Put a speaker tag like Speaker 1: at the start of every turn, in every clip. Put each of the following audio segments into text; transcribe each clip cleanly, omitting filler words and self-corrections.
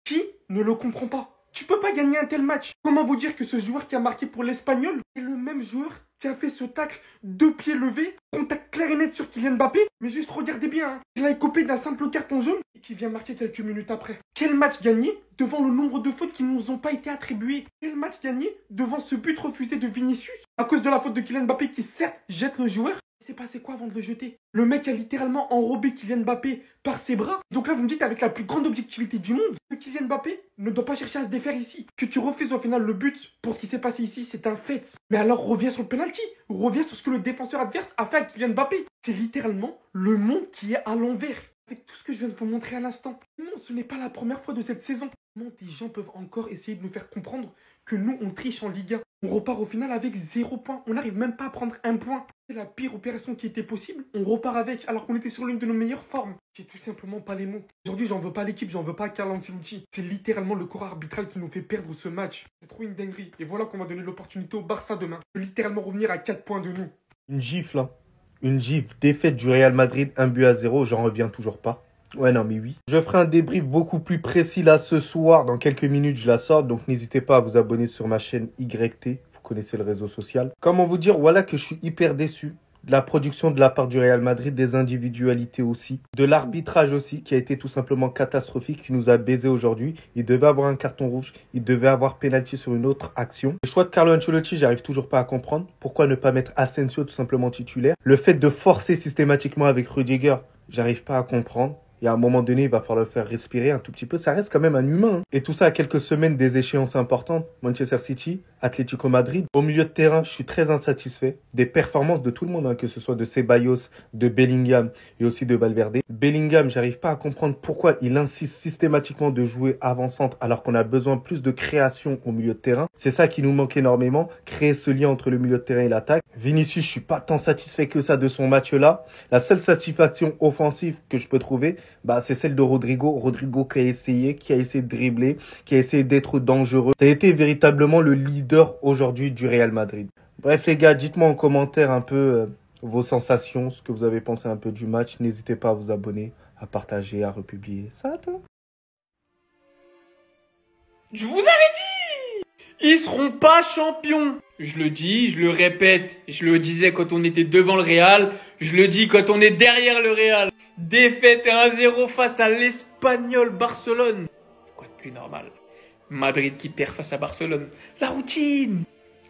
Speaker 1: Qui ne le comprend pas? Tu peux pas gagner un tel match. Comment vous dire que ce joueur qui a marqué pour l'Espagnol est le même joueur qui a fait ce tacle 2 pieds levés, contact clair et net sur Kylian Mbappé? Mais juste regardez bien, hein. Il a écopé d'un simple carton jaune et qui vient marquer quelques minutes après. Quel match gagné devant le nombre de fautes qui ne nous ont pas été attribuées? Quel match gagné devant ce but refusé de Vinicius à cause de la faute de Kylian Mbappé qui certes jette le joueur? Il s'est passé quoi avant de le jeter? Le mec a littéralement enrobé Kylian Mbappé par ses bras. Donc là, vous me dites avec la plus grande objectivité du monde que Kylian Mbappé ne doit pas chercher à se défaire ici. Que tu refuses au final le but pour ce qui s'est passé ici, c'est un fait. Mais alors reviens sur le penalty. Reviens sur ce que le défenseur adverse a fait à Kylian Mbappé. C'est littéralement le monde qui est à l'envers. Avec tout ce que je viens de vous montrer à l'instant. Non, ce n'est pas la première fois de cette saison. Comment des gens peuvent encore essayer de nous faire comprendre que nous, on triche en Liga? On repart au final avec 0 point. On n'arrive même pas à prendre 1 point. C'est la pire opération qui était possible. On repart avec, alors qu'on était sur l'une de nos meilleures formes. J'ai tout simplement pas les mots. Aujourd'hui, j'en veux pas à l'équipe, j'en veux pas à Carlo Ancelotti. C'est littéralement le corps arbitral qui nous fait perdre ce match. C'est trop une dinguerie. Et voilà qu'on va donner l'opportunité au Barça demain de littéralement revenir à 4 points de nous.
Speaker 2: Une gifle, hein. Une gifle. Défaite du Real Madrid, 1-0, j'en reviens toujours pas. Ouais, non, mais oui. Je ferai un débrief beaucoup plus précis là ce soir. Dans quelques minutes, je la sors. Donc, n'hésitez pas à vous abonner sur ma chaîne YT. Vous connaissez le réseau social. Comment vous dire, voilà que je suis hyper déçu de la production de la part du Real Madrid, des individualités aussi, de l'arbitrage aussi, qui a été tout simplement catastrophique, qui nous a baisé aujourd'hui. Il devait avoir un carton rouge, il devait avoir pénalty sur une autre action. Le choix de Carlo Ancelotti, j'arrive toujours pas à comprendre. Pourquoi ne pas mettre Asensio tout simplement titulaire? Le fait de forcer systématiquement avec Rudiger, j'arrive pas à comprendre. Et à un moment donné, il va falloir le faire respirer un tout petit peu. Ça reste quand même un humain, hein. Et tout ça à quelques semaines des échéances importantes. Manchester City, Atlético Madrid. Au milieu de terrain, je suis très insatisfait des performances de tout le monde, hein, que ce soit de Ceballos, de Bellingham et aussi de Valverde. Bellingham, j'arrive pas à comprendre pourquoi il insiste systématiquement de jouer avant-centre alors qu'on a besoin plus de création au milieu de terrain. C'est ça qui nous manque énormément, créer ce lien entre le milieu de terrain et l'attaque. Vinicius, je suis pas tant satisfait que ça de son match-là. La seule satisfaction offensive que je peux trouver, c'est celle de Rodrigo. Rodrigo qui a essayé de dribbler, qui a essayé d'être dangereux. Ça a été véritablement le leader aujourd'hui du Real Madrid. Bref les gars, dites-moi en commentaire un peu vos sensations, ce que vous avez pensé un peu du match. N'hésitez pas à vous abonner, à partager, à republier. Ça va toi?
Speaker 3: Je vous avais dit! Ils seront pas champions! Je le dis, je le répète, je le disais quand on était devant le Real, je le dis quand on est derrière le Real. Défaite 1-0 face à l'Espagnol Barcelone. Quoi de plus normal? Madrid qui perd face à Barcelone. La routine!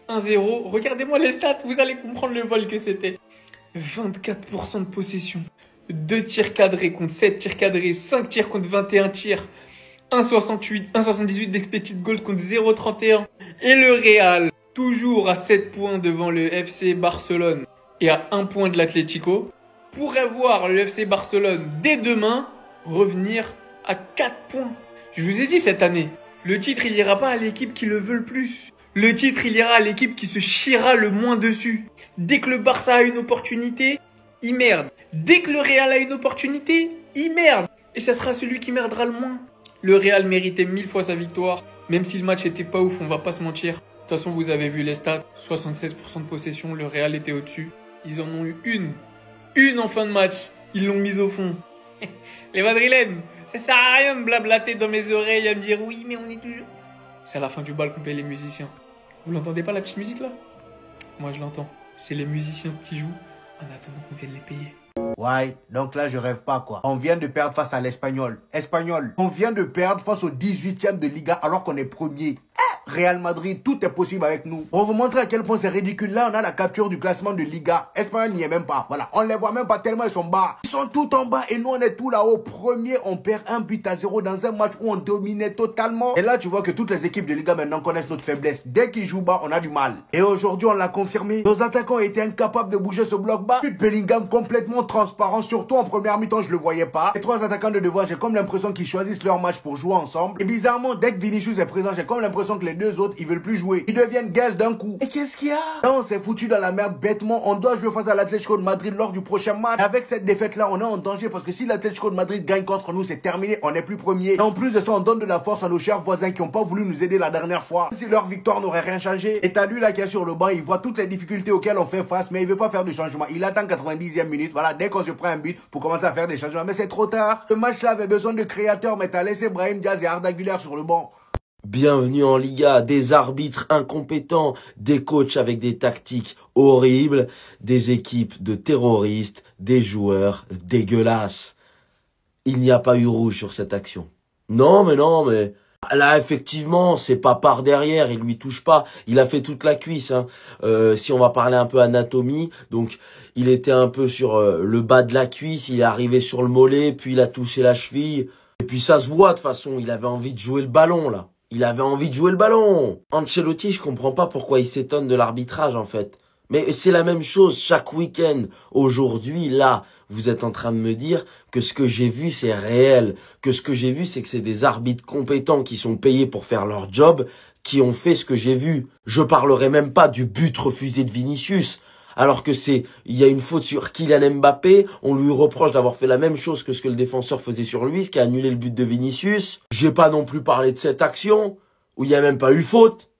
Speaker 3: 1-0, regardez-moi les stats, vous allez comprendre le vol que c'était. 24% de possession, 2 tirs cadrés contre 7 tirs cadrés, 5 tirs contre 21 tirs, 1,78 d'expected goal contre 0,31. Et le Real, toujours à 7 points devant le FC Barcelone et à 1 point de l'Atlético, pourrait voir le FC Barcelone dès demain revenir à 4 points. Je vous ai dit cette année, le titre il ira pas à l'équipe qui le veut le plus. Le titre il ira à l'équipe qui se chiera le moins dessus. Dès que le Barça a une opportunité, il merde. Dès que le Real a une opportunité, il merde. Et ça sera celui qui merdera le moins. Le Real méritait 1000 fois sa victoire. Même si le match était pas ouf, on va pas se mentir. De toute façon, vous avez vu les stats. 76% de possession, le Real était au-dessus. Ils en ont eu une en fin de match. Ils l'ont mise au fond. Les Madrilènes, ça sert à rien de blablater dans mes oreilles à me dire oui, mais on est toujours... C'est à la fin du bal qu'on paye les musiciens. Vous l'entendez pas la petite musique là? Moi je l'entends. C'est les musiciens qui jouent en attendant qu'on vienne les payer.
Speaker 4: Ouais, donc là je rêve pas quoi. On vient de perdre face à l'Espagnol. On vient de perdre face au 18e de Liga alors qu'on est premier. Real Madrid, tout est possible avec nous. On vous montre à quel point c'est ridicule. Là, on a la capture du classement de Liga. Espagnol n'y est même pas. Voilà, on les voit même pas tellement ils sont bas. Ils sont tout en bas et nous on est tout là-haut. Premier, on perd 1-0 dans un match où on dominait totalement. Et là, tu vois que toutes les équipes de Liga maintenant connaissent notre faiblesse. Dès qu'ils jouent bas, on a du mal. Et aujourd'hui, on l'a confirmé. Nos attaquants étaient incapables de bouger ce bloc bas. Puis Bellingham complètement transparent. Surtout en première mi-temps, je le voyais pas. Les 3 attaquants de devant, j'ai comme l'impression qu'ils choisissent leur match pour jouer ensemble. Et bizarrement, dès que Vinicius est présent, j'ai comme l'impression que les les deux autres, ils veulent plus jouer. Ils deviennent gaz d'un coup. Et qu'est-ce qu'il y a? Non, c'est foutu dans la merde bêtement. On doit jouer face à l'Atlético de Madrid lors du prochain match. Avec cette défaite-là, on est en danger parce que si l'Atlético de Madrid gagne contre nous, c'est terminé. On n'est plus premier. Et en plus de ça, on donne de la force à nos chers voisins qui n'ont pas voulu nous aider la dernière fois. Si leur victoire n'aurait rien changé. Et t'as lui là qui est sur le banc, il voit toutes les difficultés auxquelles on fait face, mais il veut pas faire de changement. Il attend 90e minute. Voilà, dès qu'on se prend un but pour commencer à faire des changements. Mais c'est trop tard. Le match là avait besoin de créateurs, mais t'as laissé Brahim Diaz et Arda Güler sur le banc.
Speaker 5: Bienvenue en Liga, des arbitres incompétents, des coachs avec des tactiques horribles, des équipes de terroristes, des joueurs dégueulasses. Il n'y a pas eu rouge sur cette action. Non, mais là, effectivement, c'est pas par derrière, il lui touche pas, il a fait toute la cuisse. Hein. Si on va parler un peu anatomie, donc il était un peu sur le bas de la cuisse, il est arrivé sur le mollet, puis il a touché la cheville. Et puis ça se voit de toute façon, il avait envie de jouer le ballon là. Il avait envie de jouer le ballon. Ancelotti, je comprends pas pourquoi il s'étonne de l'arbitrage en fait. Mais c'est la même chose chaque week-end. Aujourd'hui, là, vous êtes en train de me dire que ce que j'ai vu, c'est réel. Que ce que j'ai vu, c'est que c'est des arbitres compétents qui sont payés pour faire leur job, qui ont fait ce que j'ai vu. Je parlerai même pas du but refusé de Vinicius. Alors que il y a une faute sur Kylian Mbappé, on lui reproche d'avoir fait la même chose que ce que le défenseur faisait sur lui, ce qui a annulé le but de Vinicius. J'ai pas non plus parlé de cette action, où il y a même pas eu faute.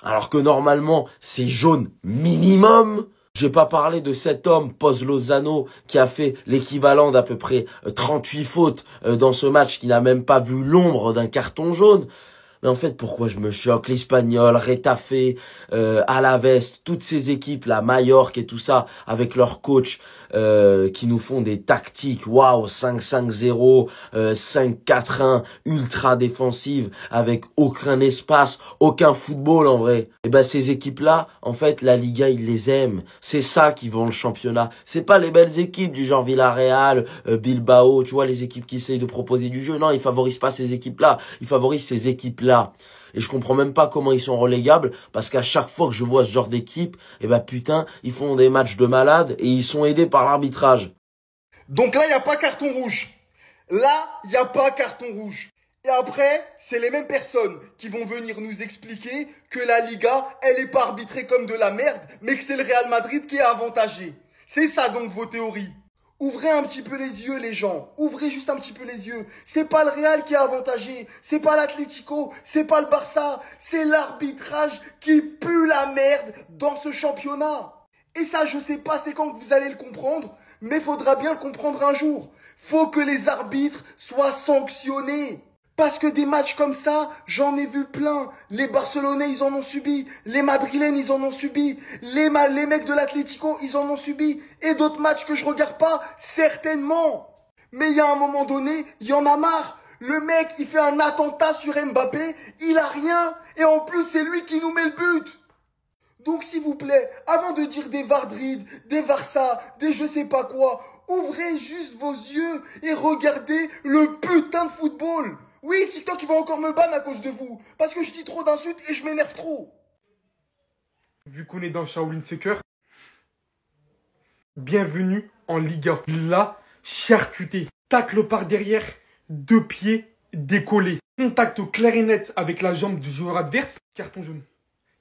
Speaker 5: Alors que normalement, c'est jaune minimum. J'ai pas parlé de cet homme, Poz Lozano, qui a fait l'équivalent d'à peu près 38 fautes dans ce match, qui n'a même pas vu l'ombre d'un carton jaune. Mais en fait, pourquoi je me choque? L'Espagnol, Retafe, Alaves, toutes ces équipes, la Mallorca et tout ça, avec leurs coachs qui nous font des tactiques, waouh, 5-5-0, 5-4-1, ultra défensive, avec aucun espace, aucun football en vrai. Et ben ces équipes-là, en fait, la Liga, ils les aiment. C'est ça qui vend le championnat. C'est pas les belles équipes du genre Villarreal, Bilbao, tu vois, les équipes qui essayent de proposer du jeu. Non, ils favorisent pas ces équipes-là. Ils favorisent ces équipes-là. Et je comprends même pas comment ils sont relégables, parce qu'à chaque fois que je vois ce genre d'équipe, eh ben putain, ils font des matchs de malades et ils sont aidés par l'arbitrage.
Speaker 1: Donc là, il n'y a pas carton rouge. Là, il n'y a pas carton rouge. Et après, c'est les mêmes personnes qui vont venir nous expliquer que la Liga, elle est pas arbitrée comme de la merde, mais que c'est le Real Madrid qui est avantagé. C'est ça donc vos théories. Ouvrez un petit peu les yeux, les gens. Ouvrez juste un petit peu les yeux. C'est pas le Real qui est avantagé. C'est pas l'Atlético. C'est pas le Barça. C'est l'arbitrage qui pue la merde dans ce championnat. Et ça, je sais pas c'est quand que vous allez le comprendre, mais faudra bien le comprendre un jour. Faut que les arbitres soient sanctionnés. Parce que des matchs comme ça, j'en ai vu plein. Les Barcelonais, ils en ont subi. Les Madrilènes, ils en ont subi. Les mecs de l'Atlético, ils en ont subi. Et d'autres matchs que je regarde pas, certainement. Mais il y a un moment donné, il y en a marre. Le mec, il fait un attentat sur Mbappé, il a rien. Et en plus, c'est lui qui nous met le but. Donc, s'il vous plaît, avant de dire des Vardrid, des Varsa, des je sais pas quoi, ouvrez juste vos yeux et regardez le putain de football. Oui, TikTok, il va encore me ban à cause de vous. Parce que je dis trop d'insultes et je m'énerve trop. Vu qu'on est dans Shaolin Soccer, bienvenue en Liga. La charcuté. Tacle par derrière, 2 pieds décollés. Contact clair et net avec la jambe du joueur adverse. Carton jaune.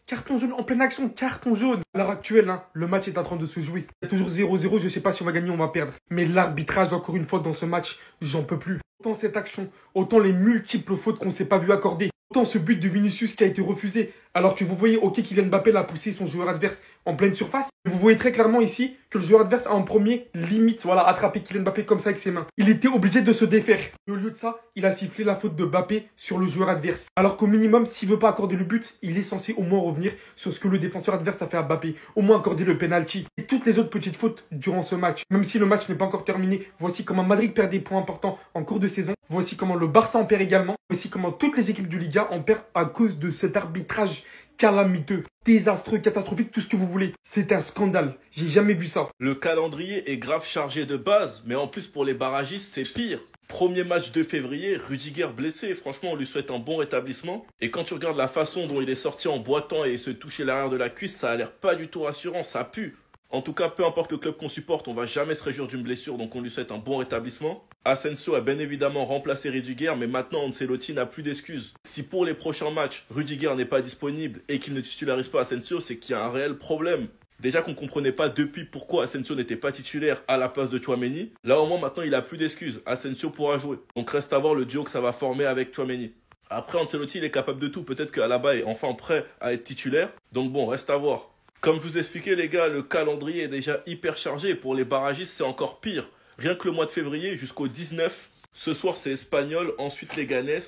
Speaker 1: Carton jaune en pleine action, carton jaune. À l'heure actuelle, hein, le match est en train de se jouer. Il y a toujours 0-0, je sais pas si on va gagner ou on va perdre. Mais l'arbitrage, encore une fois, dans ce match, j'en peux plus. Autant cette action, autant les multiples fautes qu'on s'est pas vu accorder. Autant ce but de Vinicius qui a été refusé. Alors que vous voyez, ok, Kylian Mbappé l'a poussé son joueur adverse en pleine surface. Vous voyez très clairement ici que le joueur adverse a en premier limite, voilà, attrapé Kylian Mbappé comme ça avec ses mains. Il était obligé de se défaire. Et au lieu de ça, il a sifflé la faute de Mbappé sur le joueur adverse. Alors qu'au minimum, s'il veut pas accorder le but, il est censé au moins revenir sur ce que le défenseur adverse a fait à Mbappé. Au moins accorder le penalty. Et toutes les autres petites fautes durant ce match. Même si le match n'est pas encore terminé, voici comment Madrid perd des points importants en cours de saison. Voici comment le Barça en perd également. Voici comment toutes les équipes de Liga en perdent à cause de cet arbitrage calamiteux, désastreux, catastrophique, tout ce que vous voulez. C'est un scandale. J'ai jamais vu ça.
Speaker 6: Le calendrier est grave chargé de base, mais en plus pour les barragistes, c'est pire. Premier match de février, Rudiger blessé. Franchement, on lui souhaite un bon rétablissement. Et quand tu regardes la façon dont il est sorti en boitant et se toucher l'arrière de la cuisse, ça a l'air pas du tout rassurant, ça pue. En tout cas, peu importe le club qu'on supporte, on va jamais se réjouir d'une blessure, donc on lui souhaite un bon rétablissement. Asensio a bien évidemment remplacé Rudiger, mais maintenant Ancelotti n'a plus d'excuses. Si pour les prochains matchs, Rudiger n'est pas disponible et qu'il ne titularise pas Asensio, c'est qu'il y a un réel problème. Déjà qu'on comprenait pas depuis pourquoi Asensio n'était pas titulaire à la place de Tchouaméni. Là au moins maintenant il a plus d'excuses. Asensio pourra jouer. Donc reste à voir le duo que ça va former avec Tchouaméni. Après Ancelotti il est capable de tout. Peut-être qu'Alaba est enfin prêt à être titulaire. Donc bon, reste à voir. Comme je vous expliquais les gars, le calendrier est déjà hyper chargé. Pour les barragistes c'est encore pire. Rien que le mois de février jusqu'au 19. Ce soir c'est Espanyol, ensuite Leganés,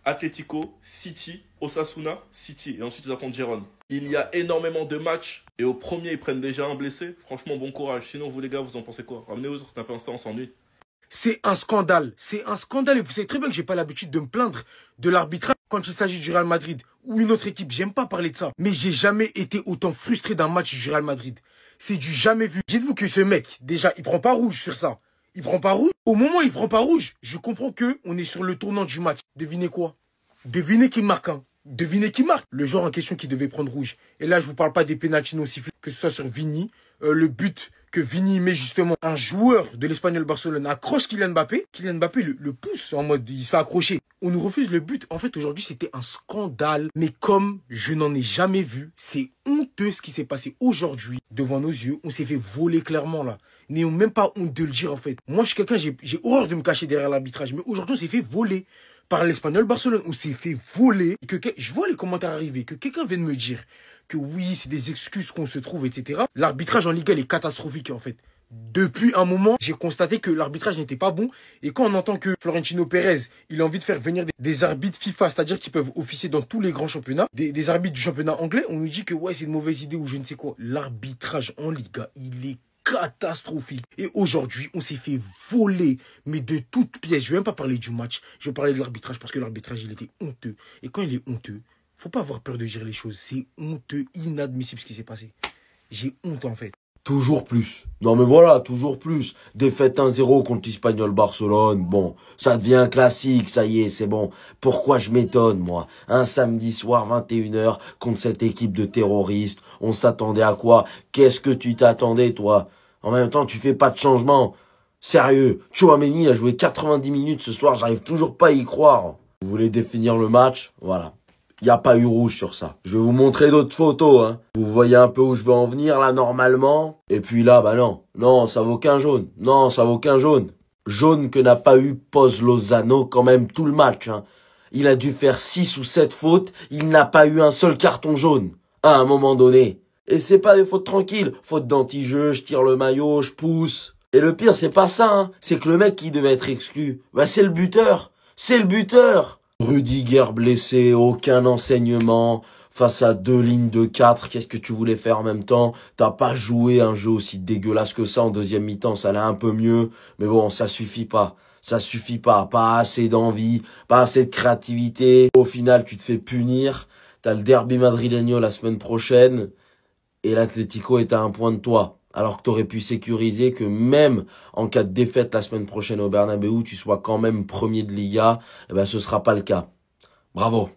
Speaker 6: Atlético, City, Osasuna, City et ensuite ils affrontent Gérone. Il y a énormément de matchs et au premier ils prennent déjà un blessé. Franchement bon courage. Sinon vous les gars vous en pensez quoi? Ramenez aux autres, tapez un instant, on s'ennuie.
Speaker 7: C'est un scandale. C'est un scandale. Et vous savez très bien que j'ai pas l'habitude de me plaindre de l'arbitrage quand il s'agit du Real Madrid ou une autre équipe. J'aime pas parler de ça. Mais j'ai jamais été autant frustré d'un match du Real Madrid. C'est du jamais vu. Dites-vous que ce mec, déjà, il prend pas rouge sur ça. Il prend pas rouge. Au moment où il prend pas rouge, je comprends que on est sur le tournant du match. Devinez quoi? Devinez qui marque, hein. Devinez qui marque. Le joueur en question qui devait prendre rouge. Et là, je vous parle pas des pénaltys non sifflés, que ce soit sur Vini. Le but que Vini met justement, un joueur de l'Espagnol Barcelone accroche Kylian Mbappé. Kylian Mbappé le pousse en mode, il se fait accrocher. On nous refuse le but. En fait, aujourd'hui, c'était un scandale. Mais comme je n'en ai jamais vu, c'est honteux ce qui s'est passé aujourd'hui devant nos yeux. On s'est fait voler clairement là. N'ayons même pas honte de le dire en fait. Moi, je suis quelqu'un, j'ai horreur de me cacher derrière l'arbitrage. Mais aujourd'hui, on s'est fait voler par l'Espagnol Barcelone. On s'est fait voler. Je vois les commentaires arriver. Que quelqu'un vienne me dire que oui, c'est des excuses qu'on se trouve, etc. L'arbitrage en Liga, il est catastrophique en fait. Depuis un moment, j'ai constaté que l'arbitrage n'était pas bon. Et quand on entend que Florentino Pérez, il a envie de faire venir des arbitres FIFA, c'est-à-dire qu'ils peuvent officier dans tous les grands championnats, des arbitres du championnat anglais, on nous dit que ouais, c'est une mauvaise idée ou je ne sais quoi. L'arbitrage en Liga, il est catastrophique. Et aujourd'hui, on s'est fait voler, mais de toutes pièces. Je ne vais même pas parler du match, je vais parler de l'arbitrage parce que l'arbitrage, il était honteux. Et quand il est honteux, faut pas avoir peur de dire les choses. C'est honteux, inadmissible ce qui s'est passé. J'ai honte en fait.
Speaker 5: Toujours plus. Non mais voilà, toujours plus. Défaite 1-0 contre l'Espagnol Barcelone. Bon, ça devient classique, ça y est, c'est bon. Pourquoi je m'étonne, moi? Un samedi soir, 21h, contre cette équipe de terroristes. On s'attendait à quoi? Qu'est-ce que tu t'attendais, toi? En même temps, tu fais pas de changement. Sérieux, Tchouaméni a joué 90 minutes ce soir, j'arrive toujours pas à y croire. Vous voulez définir le match? Voilà. Il n'y a pas eu rouge sur ça. Je vais vous montrer d'autres photos, hein. Vous voyez un peu où je veux en venir, là, normalement. Et puis là, bah non. Non, ça vaut qu'un jaune. Non, ça vaut qu'un jaune. Jaune que n'a pas eu Poz Lozano quand même tout le match, hein. Il a dû faire 6 ou 7 fautes. Il n'a pas eu un seul carton jaune. À un moment donné. Et c'est pas des fautes tranquilles. Faute d'anti-jeu, je tire le maillot, je pousse. Et le pire, c'est pas ça, hein. C'est que le mec qui devait être exclu, bah c'est le buteur. C'est le buteur. Rudiger blessé, aucun enseignement, face à 2 lignes de 4, qu'est-ce que tu voulais faire en même temps? T'as pas joué un jeu aussi dégueulasse que ça en deuxième mi-temps, ça allait un peu mieux, mais bon, ça suffit pas. Ça suffit pas assez d'envie, pas assez de créativité. Au final, tu te fais punir, t'as le derby madrileño la semaine prochaine, et l'Atlético est à un point de toi. Alors que t'aurais pu sécuriser que même en cas de défaite la semaine prochaine au Bernabéu, tu sois quand même premier de Liga, eh ben ce sera pas le cas. Bravo.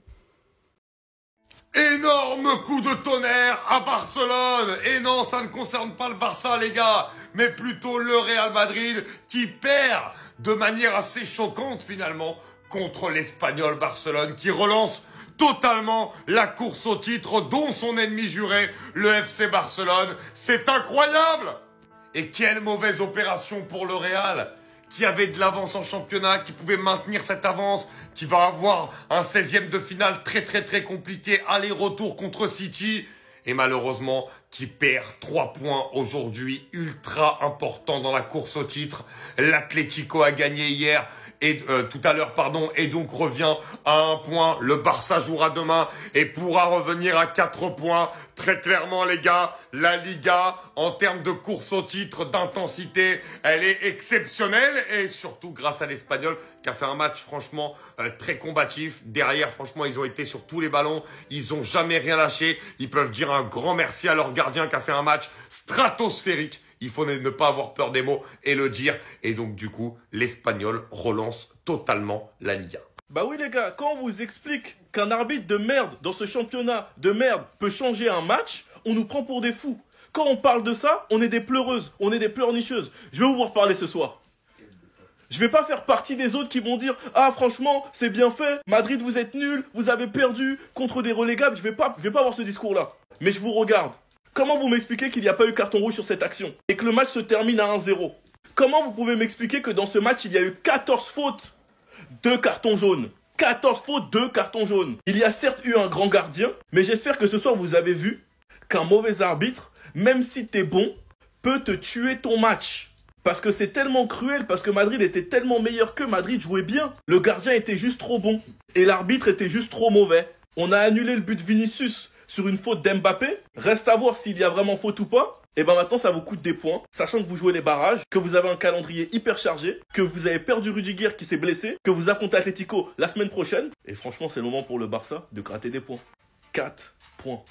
Speaker 8: Énorme coup de tonnerre à Barcelone. Et non, ça ne concerne pas le Barça, les gars, mais plutôt le Real Madrid qui perd de manière assez choquante finalement contre l'Espagnol Barcelone qui relance totalement la course au titre dont son ennemi juré, le FC Barcelone. C'est incroyable! Et quelle mauvaise opération pour le Real, qui avait de l'avance en championnat, qui pouvait maintenir cette avance, qui va avoir un 16e de finale très compliqué, aller-retour contre City, et malheureusement qui perd 3 points aujourd'hui, ultra important dans la course au titre. L'Atlético a gagné hier, et tout à l'heure, pardon, et donc revient à 1 point. Le Barça jouera demain et pourra revenir à 4 points. Très clairement, les gars, la Liga, en termes de course au titre, d'intensité, elle est exceptionnelle. Et surtout grâce à l'Espagnol qui a fait un match franchement très combatif. Derrière, franchement, ils ont été sur tous les ballons. Ils ont jamais rien lâché. Ils peuvent dire un grand merci à leur gardien qui a fait un match stratosphérique. Il faut ne pas avoir peur des mots et le dire. Et donc, du coup, l'Espagnol relance totalement la Liga.
Speaker 6: Bah oui les gars, quand on vous explique qu'un arbitre de merde dans ce championnat de merde peut changer un match, on nous prend pour des fous. Quand on parle de ça, on est des pleureuses, on est des pleurnicheuses. Je vais vous voir parler ce soir. Je vais pas faire partie des autres qui vont dire « Ah, franchement, c'est bien fait, Madrid, vous êtes nuls, vous avez perdu contre des relégables. » Je vais pas avoir ce discours-là. Mais je vous regarde. Comment vous m'expliquez qu'il n'y a pas eu carton rouge sur cette action et que le match se termine à 1-0? Comment vous pouvez m'expliquer que dans ce match, il y a eu 14 fautes, 2 cartons jaunes? 14 fautes, 2 cartons jaunes. Il y a certes eu un grand gardien, mais j'espère que ce soir, vous avez vu qu'un mauvais arbitre, même si t'es bon, peut te tuer ton match. Parce que c'est tellement cruel, parce que Madrid était tellement meilleur que Madrid jouait bien. Le gardien était juste trop bon. Et l'arbitre était juste trop mauvais. On a annulé le but de Vinicius sur une faute d'Mbappé. Reste à voir s'il y a vraiment faute ou pas. Et ben maintenant ça vous coûte des points, sachant que vous jouez les barrages, que vous avez un calendrier hyper chargé, que vous avez perdu Rudiger qui s'est blessé, que vous affrontez Atlético la semaine prochaine. Et franchement c'est le moment pour le Barça de gratter des points. 4 points.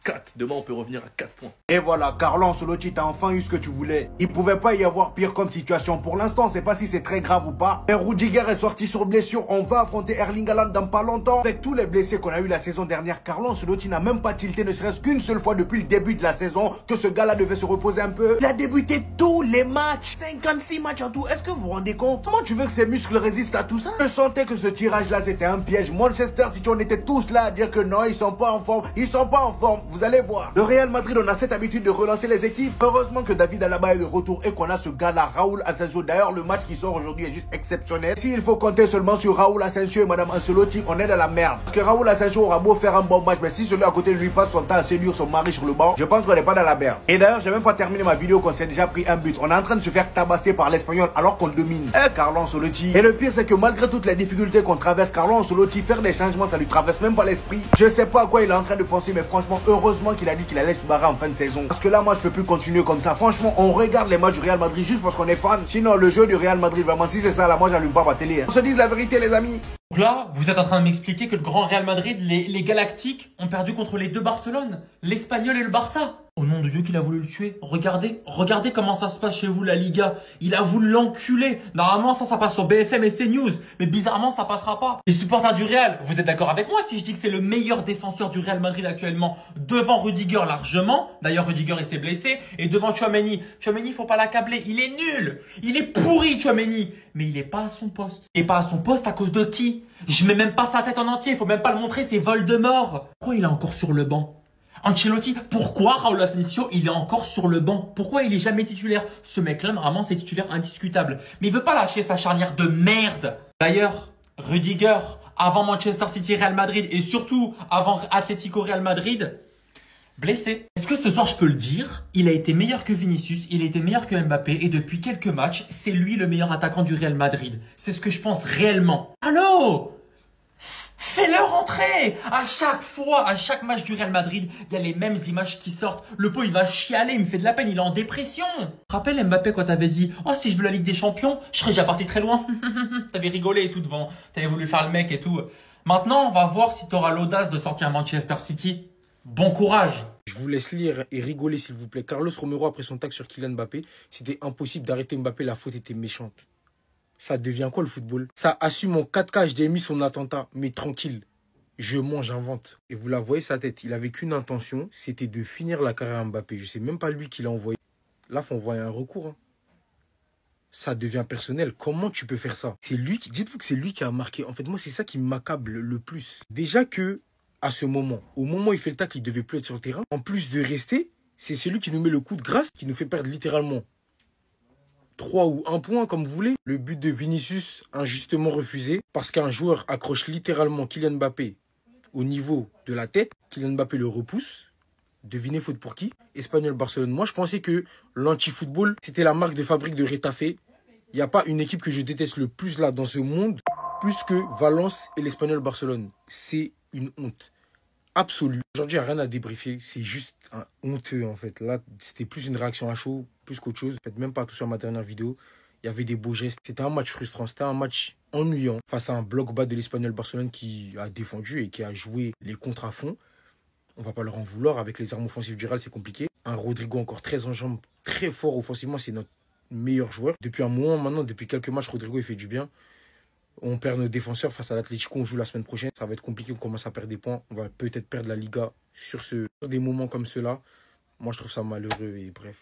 Speaker 6: 4. Demain, on peut revenir à 4 points.
Speaker 4: Et voilà, Carlo Ancelotti, t'as enfin eu ce que tu voulais. Il pouvait pas y avoir pire comme situation. Pour l'instant, on sait pas si c'est très grave ou pas. Et Rudiger est sorti sur blessure. On va affronter Erling Haaland dans pas longtemps. Avec tous les blessés qu'on a eu la saison dernière, Carlo Ancelotti n'a même pas tilté ne serait-ce qu'une seule fois depuis le début de la saison que ce gars-là devait se reposer un peu. Il a débuté tous les matchs. 56 matchs en tout. Est-ce que vous vous rendez compte? Comment tu veux que ses muscles résistent à tout ça? Je sentais que ce tirage-là, c'était un piège. Manchester City, on était tous là à dire que non, ils sont pas en forme. Ils sont pas en forme. Vous allez voir. Real Madrid, on a cette habitude de relancer les équipes. Heureusement que David Alaba est de retour et qu'on a ce gars-là, Raúl Asensio. D'ailleurs, le match qui sort aujourd'hui est juste exceptionnel. S'il faut compter seulement sur Raúl Asensio et Madame Ancelotti, on est dans la merde. Parce que Raúl Asensio aura beau faire un bon match, mais si celui à côté de lui passe son temps à séduire son mari sur le banc, je pense qu'on n'est pas dans la merde. Et d'ailleurs, j'ai même pas terminé ma vidéo qu'on s'est déjà pris un but. On est en train de se faire tabasser par l'Espagnol alors qu'on le domine. Carlo Ancelotti. Et le pire, c'est que malgré toutes les difficultés qu'on traverse, Carlo Ancelotti, faire des changements, ça lui traverse même pas l'esprit. Je sais pas à quoi il est en train de penser, mais franchement, heureusement qu'il a dit qu'il allait se barrer en fin de saison. Parce que là, moi, je peux plus continuer comme ça. Franchement, on regarde les matchs du Real Madrid juste parce qu'on est fan. Sinon, le jeu du Real Madrid, vraiment, si c'est ça, là, moi, j'allume pas ma télé. On se dise la vérité, les amis.
Speaker 3: Donc là, vous êtes en train de m'expliquer que le grand Real Madrid, les Galactiques, ont perdu contre les deux Barcelone, l'Espagnol et le Barça. Au nom de Dieu qu'il a voulu le tuer. Regardez comment ça se passe chez vous, la Liga. Il a voulu l'enculer. Normalement, ça passe sur BFM et CNews. Mais bizarrement, ça passera pas. Les supporters du Real, vous êtes d'accord avec moi si je dis que c'est le meilleur défenseur du Real Madrid actuellement, devant Rudiger largement. D'ailleurs, Rudiger, il s'est blessé. Et devant Tchouaméni. Tchouaméni, faut pas l'accabler. Il est nul. Il est pourri, Tchouaméni. Mais il est pas à son poste. Et pas à son poste à cause de qui? Je mets même pas sa tête en entier. Faut même pas le montrer, c'est Voldemort. Pourquoi il est encore sur le banc? Ancelotti, pourquoi Raúl Asensio, il est encore sur le banc? Pourquoi il est jamais titulaire? Ce mec-là, normalement, c'est titulaire indiscutable. Mais il veut pas lâcher sa charnière de merde. D'ailleurs, Rudiger, avant Manchester City Real Madrid et surtout avant Atlético Real Madrid, blessé. Est-ce que ce soir, je peux le dire? Il a été meilleur que Vinicius, il a été meilleur que Mbappé et depuis quelques matchs, c'est lui le meilleur attaquant du Real Madrid. C'est ce que je pense réellement. Allô? Fais-le rentrer! À chaque fois, à chaque match du Real Madrid, il y a les mêmes images qui sortent. Le pot, il va chialer, il me fait de la peine, il est en dépression. Tu te rappelles Mbappé quand t'avais dit « Oh, si je veux la Ligue des Champions, je serais déjà parti très loin. » T'avais rigolé et tout devant. T'avais voulu faire le mec et tout. Maintenant, on va voir si t'auras l'audace de sortir Manchester City. Bon courage!
Speaker 7: Je vous laisse lire et rigoler, s'il vous plaît. Carlos Romero, après son tacle sur Kylian Mbappé, c'était impossible d'arrêter Mbappé, la faute était méchante. Ça devient quoi le football? Ça assume en 4K HDMI son attentat, mais tranquille. Je mange, j'invente. Et vous la voyez sa tête, il avait qu'une intention, c'était de finir la carrière Mbappé. Je sais même pas lui qui l'a envoyé. Là, faut envoyer un recours. Hein. Ça devient personnel. Comment tu peux faire ça? C'est lui qui... Dites-vous que c'est lui qui a marqué. En fait, moi, c'est ça qui m'accable le plus. Déjà que, à ce moment, au moment où il fait le tacle, il devait plus être sur le terrain. En plus de rester, c'est celui qui nous met le coup de grâce, qui nous fait perdre littéralement 3 ou 1 point, comme vous voulez. Le but de Vinicius, injustement refusé, parce qu'un joueur accroche littéralement Kylian Mbappé au niveau de la tête. Kylian Mbappé le repousse. Devinez faute pour qui? Espagnol-Barcelone. Moi, je pensais que l'anti-football, c'était la marque de fabrique de Retafe. Il n'y a pas une équipe que je déteste le plus là dans ce monde, plus que Valence et l'Espagnol-Barcelone. C'est une honte absolue. Aujourd'hui, il n'y a rien à débriefer. C'est juste un honteux, en fait. Là, c'était plus une réaction à chaud, plus qu'autre chose. Faites même pas attention à ma dernière vidéo. Il y avait des beaux gestes. C'était un match frustrant. C'était un match ennuyant face à un bloc bas de l'Espagnol-Barcelone qui a défendu et qui a joué les contres à fond. On va pas leur en vouloir. Avec les armes offensives du Real, c'est compliqué. Un Rodrigo encore très en jambes, très fort offensivement. C'est notre meilleur joueur. Depuis un moment maintenant, depuis quelques matchs, Rodrigo, il fait du bien. On perd nos défenseurs face à l'Atlético. On joue la semaine prochaine. Ça va être compliqué. On commence à perdre des points. On va peut-être perdre la Liga sur des moments comme ceux-là. Moi, je trouve ça malheureux et bref.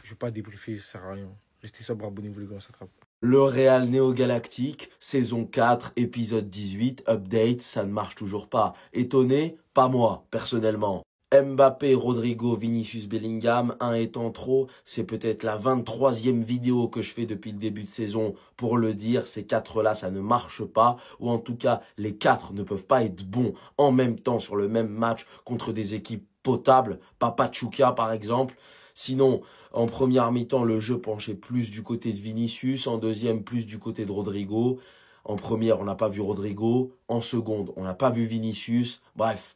Speaker 7: Je ne vais pas débriefer, ça sert à rien. Restez sobre, abonnez-vous les gars, on s'attrape.
Speaker 5: Le Real Néo-Galactique, saison 4, épisode 18, update, ça ne marche toujours pas. Étonné? Pas moi, personnellement. Mbappé, Rodrigo, Vinicius, Bellingham, un étant trop, c'est peut-être la 23e vidéo que je fais depuis le début de saison pour le dire, ces 4-là, ça ne marche pas, ou en tout cas, les 4 ne peuvent pas être bons en même temps sur le même match contre des équipes potables, pas Pachuca par exemple. Sinon, en première mi-temps, le jeu penchait plus du côté de Vinicius, en deuxième, plus du côté de Rodrigo. En première, on n'a pas vu Rodrigo, en seconde, on n'a pas vu Vinicius, bref.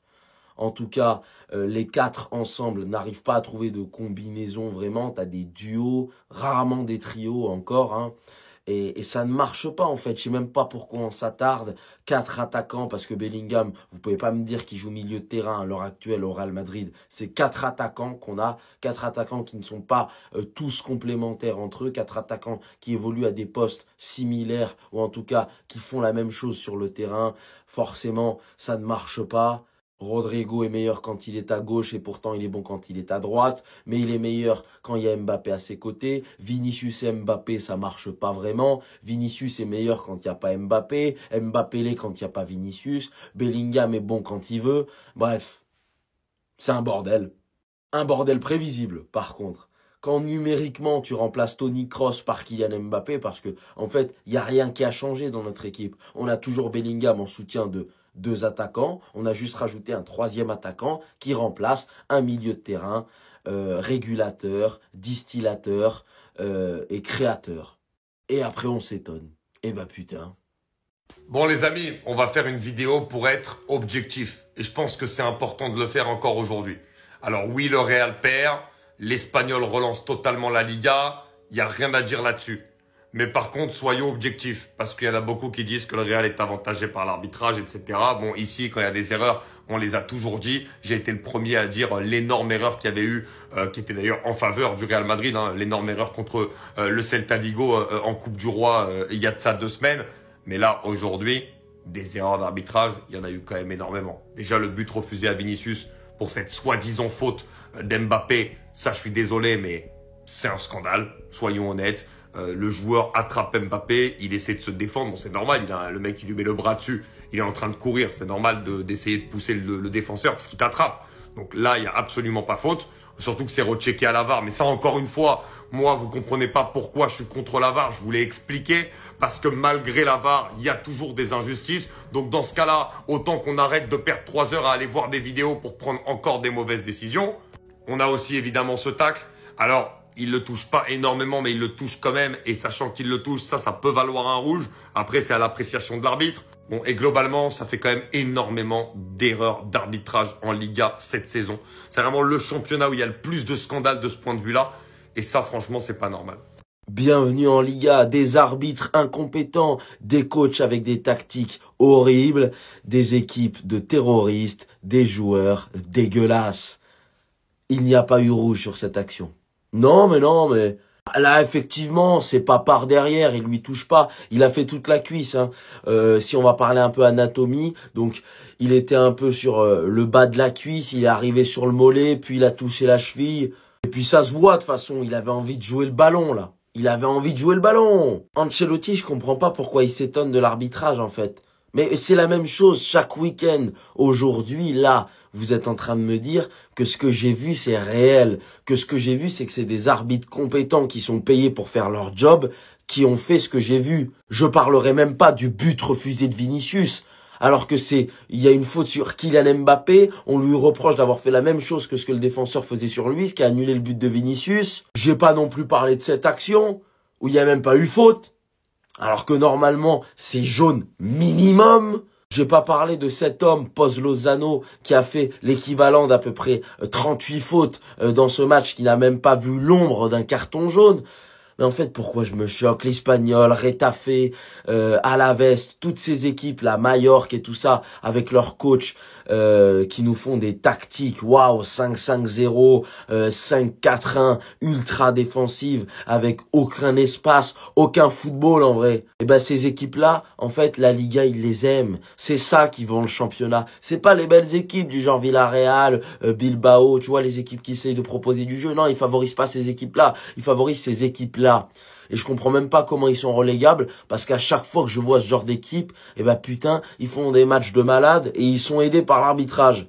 Speaker 5: En tout cas, les 4 ensemble n'arrivent pas à trouver de combinaison vraiment. Tu as des duos, rarement des trios encore. Hein. Et ça ne marche pas en fait. Je sais même pas pourquoi on s'attarde. 4 attaquants, parce que Bellingham, vous pouvez pas me dire qu'il joue milieu de terrain à l'heure actuelle au Real Madrid. C'est 4 attaquants qu'on a. 4 attaquants qui ne sont pas tous complémentaires entre eux. 4 attaquants qui évoluent à des postes similaires, ou en tout cas qui font la même chose sur le terrain. Forcément, ça ne marche pas. Rodrigo est meilleur quand il est à gauche et pourtant il est bon quand il est à droite. Mais il est meilleur quand il y a Mbappé à ses côtés. Vinicius et Mbappé, ça marche pas vraiment. Vinicius est meilleur quand il n'y a pas Mbappé. Mbappé l'est quand il n'y a pas Vinicius. Bellingham est bon quand il veut. Bref, c'est un bordel. Un bordel prévisible, par contre. Quand numériquement tu remplaces Toni Kroos par Kylian Mbappé, parce que en fait, il n'y a rien qui a changé dans notre équipe. On a toujours Bellingham en soutien de 2 attaquants, on a juste rajouté un 3e attaquant qui remplace un milieu de terrain régulateur, distillateur et créateur. Et après on s'étonne. Eh ben putain.
Speaker 8: Bon les amis, on va faire une vidéo pour être objectif. Et je pense que c'est important de le faire encore aujourd'hui. Alors oui, le Real perd, l'Espagnol relance totalement la Liga, il n'y a rien à dire là-dessus. Mais par contre, soyons objectifs, parce qu'il y en a beaucoup qui disent que le Real est avantagé par l'arbitrage, etc. Bon, ici, quand il y a des erreurs, on les a toujours dit. J'ai été le premier à dire l'énorme erreur qu'il y avait eu, qui était d'ailleurs en faveur du Real Madrid, hein, l'énorme erreur contre le Celta Vigo en Coupe du Roi il y a de ça 2 semaines. Mais là, aujourd'hui, des erreurs d'arbitrage, il y en a eu quand même énormément. Déjà, le but refusé à Vinicius pour cette soi-disant faute d'Mbappé, ça, je suis désolé, mais c'est un scandale, soyons honnêtes. Le joueur attrape Mbappé, il essaie de se défendre, bon c'est normal, le mec il lui met le bras dessus, il est en train de courir, c'est normal d'essayer de pousser le défenseur parce qu'il t'attrape. Donc là, il n'y a absolument pas faute, surtout que c'est rechecké à la VAR. Mais ça, encore une fois, moi, vous comprenez pas pourquoi je suis contre la VAR, je vous l'ai expliqué, parce que malgré la VAR, il y a toujours des injustices. Donc dans ce cas-là, autant qu'on arrête de perdre 3 heures à aller voir des vidéos pour prendre encore des mauvaises décisions. On a aussi évidemment ce tacle. Alors, il le touche pas énormément, mais il le touche quand même. Et sachant qu'il le touche, ça peut valoir un rouge. Après, c'est à l'appréciation de l'arbitre. Bon, et globalement, ça fait quand même énormément d'erreurs d'arbitrage en Liga cette saison. C'est vraiment le championnat où il y a le plus de scandales de ce point de vue-là. Et ça, franchement, c'est pas normal.
Speaker 5: Bienvenue en Liga, des arbitres incompétents, des coachs avec des tactiques horribles, des équipes de terroristes, des joueurs dégueulasses. Il n'y a pas eu rouge sur cette action. Non, mais là, effectivement, c'est pas par derrière, il lui touche pas. Il a fait toute la cuisse, hein. Si on va parler un peu anatomie, donc il était un peu sur le bas de la cuisse, il est arrivé sur le mollet, puis il a touché la cheville. Et puis ça se voit de toute façon, il avait envie de jouer le ballon, là. Il avait envie de jouer le ballon. Ancelotti, je comprends pas pourquoi il s'étonne de l'arbitrage, en fait. Mais c'est la même chose chaque week-end. Aujourd'hui, là, vous êtes en train de me dire que ce que j'ai vu, c'est réel. Que ce que j'ai vu, c'est que c'est des arbitres compétents qui sont payés pour faire leur job, qui ont fait ce que j'ai vu. Je parlerai même pas du but refusé de Vinicius. Alors que il y a une faute sur Kylian Mbappé, on lui reproche d'avoir fait la même chose que ce que le défenseur faisait sur lui, ce qui a annulé le but de Vinicius. J'ai pas non plus parlé de cette action, où il y a même pas eu faute. Alors que normalement, c'est jaune minimum. J'ai pas parlé de cet homme, Poz Lozano, qui a fait l'équivalent d'à peu près 38 fautes dans ce match, qui n'a même pas vu l'ombre d'un carton jaune. Mais en fait, pourquoi je me choque? L'Espagnol, Retafe, Alaves, toutes ces équipes, la Mallorca et tout ça, avec leurs coachs qui nous font des tactiques, waouh, 5-5-0, 5-4-1, ultra défensive, avec aucun espace, aucun football en vrai. Et ben ces équipes-là, en fait, la Liga, ils les aiment. C'est ça qui vend le championnat. C'est pas les belles équipes du genre Villarreal, Bilbao, tu vois, les équipes qui essayent de proposer du jeu. Non, ils favorisent pas ces équipes-là. Ils favorisent ces équipes-là. Et je comprends même pas comment ils sont relégables, parce qu'à chaque fois que je vois ce genre d'équipe, eh ben putain, ils font des matchs de malades et ils sont aidés par l'arbitrage.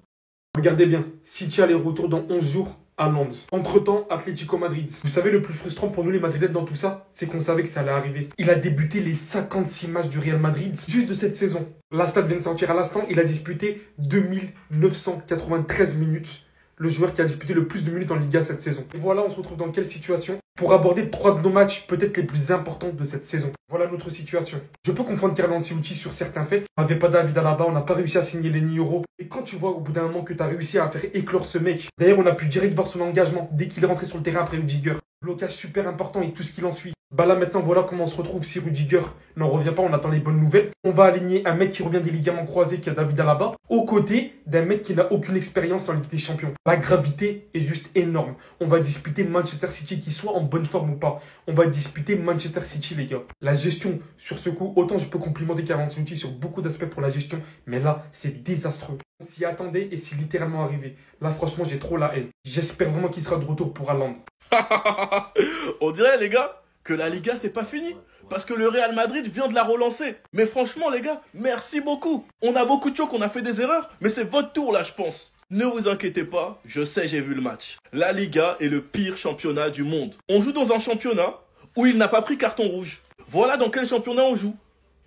Speaker 1: Regardez bien, City a les retours dans 11 jours à Londres. Entre-temps, Atlético Madrid. Vous savez, le plus frustrant pour nous les Madrilènes dans tout ça, c'est qu'on savait que ça allait arriver. Il a débuté les 56 matchs du Real Madrid juste de cette saison. La stat vient de sortir à l'instant, il a disputé 2993 minutes. Le joueur qui a disputé le plus de minutes en Liga cette saison. Et voilà, on se retrouve dans quelle situation pour aborder 3 de nos matchs peut-être les plus importants de cette saison. Voilà notre situation. Je peux comprendre Carlo Ancelotti sur certains faits. On n'avait pas David Alaba, on n'a pas réussi à signer Lenny Euro. Et quand tu vois au bout d'un moment que tu as réussi à faire éclore ce mec, d'ailleurs on a pu direct voir son engagement dès qu'il est rentré sur le terrain après Rudiger. Blocage super important et tout ce qui en suit. Bah là maintenant voilà comment on se retrouve si Rudiger n'en revient pas, on attend les bonnes nouvelles. On va aligner un mec qui revient des ligaments croisés qui a David Alaba aux côtés d'un mec qui n'a aucune expérience en Ligue des Champions. La gravité est juste énorme. On va disputer Manchester City qui soit en bonne forme ou pas. On va disputer Manchester City les gars. La gestion sur ce coup, autant je peux complimenter Carlo Ancelotti sur beaucoup d'aspects pour la gestion, mais là c'est désastreux. On s'y attendait et c'est littéralement arrivé. Là franchement j'ai trop la haine. J'espère vraiment qu'il sera de retour pour Haaland.
Speaker 6: On dirait les gars que la Liga c'est pas fini, parce que le Real Madrid vient de la relancer. Mais franchement les gars, merci beaucoup. On a beaucoup de chocs, on a fait des erreurs, mais c'est votre tour là je pense. Ne vous inquiétez pas, je sais j'ai vu le match. La Liga est le pire championnat du monde. On joue dans un championnat où il n'a pas pris carton rouge. Voilà dans quel championnat on joue.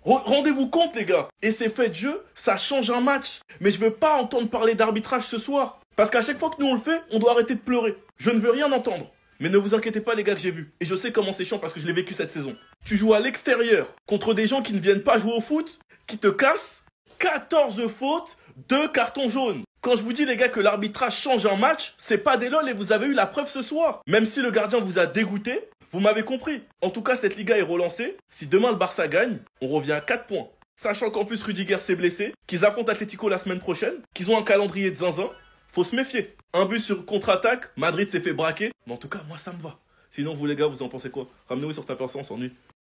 Speaker 6: Rendez-vous compte les gars. Et ces faits de jeu, ça change un match. Mais je veux pas entendre parler d'arbitrage ce soir. Parce qu'à chaque fois que nous on le fait, on doit arrêter de pleurer. Je ne veux rien entendre. Mais ne vous inquiétez pas les gars que j'ai vu. Et je sais comment c'est chiant parce que je l'ai vécu cette saison. Tu joues à l'extérieur contre des gens qui ne viennent pas jouer au foot, qui te cassent, 14 fautes, 2 cartons jaunes. Quand je vous dis les gars que l'arbitrage change un match, c'est pas des lol et vous avez eu la preuve ce soir. Même si le gardien vous a dégoûté, vous m'avez compris. En tout cas cette Liga est relancée. Si demain le Barça gagne, on revient à 4 points. Sachant qu'en plus Rudiger s'est blessé, qu'ils affrontent Atlético la semaine prochaine, qu'ils ont un calendrier de zinzin. Faut se méfier. Un but sur contre-attaque, Madrid s'est fait braquer. Mais en tout cas, moi, ça me va. Sinon, vous les gars, vous en pensez quoi? Ramenez-vous sur ta personne, on s'ennuie.